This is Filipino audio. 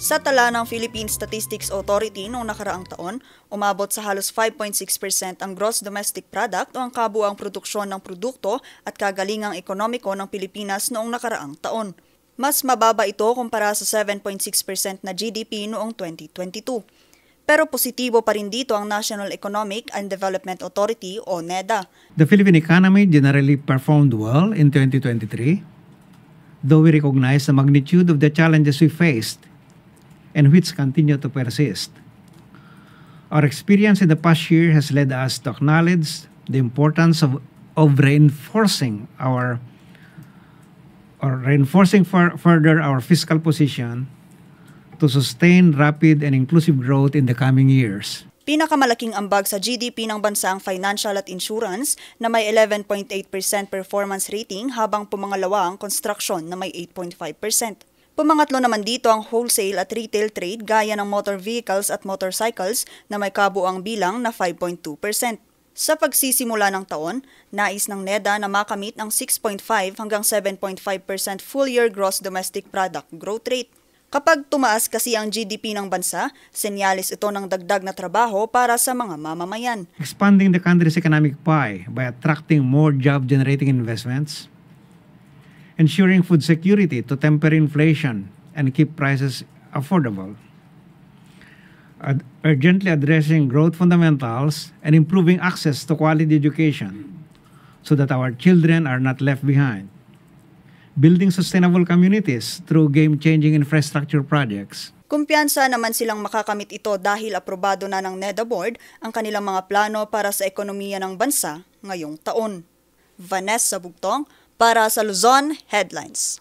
Sa tala ng Philippine Statistics Authority noong nakaraang taon, umabot sa halos 5.6% ang gross domestic product o ang kabuuang produksyon ng produkto at kagalingang ekonomiko ng Pilipinas noong nakaraang taon. Mas mababa ito kumpara sa 7.6% na GDP noong 2022. Pero positibo pa rin dito ang National Economic and Development Authority o NEDA. The Philippine economy generally performed well in 2023, though we recognize the magnitude of the challenges we faced and which continue to persist. Our experience in the past year has led us to acknowledge the importance of reinforcing further our fiscal position to sustain rapid and inclusive growth in the coming years. Pinakamalaking ambag sa GDP ng bansa ang financial at insurance na may 11.8% performance rating habang pumangalawa ang construction na may 8.5%. Pumangatlo naman dito ang wholesale at retail trade gaya ng motor vehicles at motorcycles na may kabuuang bilang na 5.2%. Sa pagsisimula ng taon, nais ng NEDA na makamit ang 6.5 hanggang 7.5% full-year gross domestic product growth rate. Kapag tumaas kasi ang GDP ng bansa, senyalis ito ng dagdag na trabaho para sa mga mamamayan. Expanding the country's economic pie by attracting more job-generating investments, ensuring food security to temper inflation and keep prices affordable, urgently addressing growth fundamentals and improving access to quality education so that our children are not left behind, building sustainable communities through game-changing infrastructure projects. Kumpiyansa naman silang makakamit ito dahil aprobado na ng NEDA Board ang kanilang mga plano para sa ekonomiya ng bansa ngayong taon. Vanessa Bugtong para sa Luzon Headlines.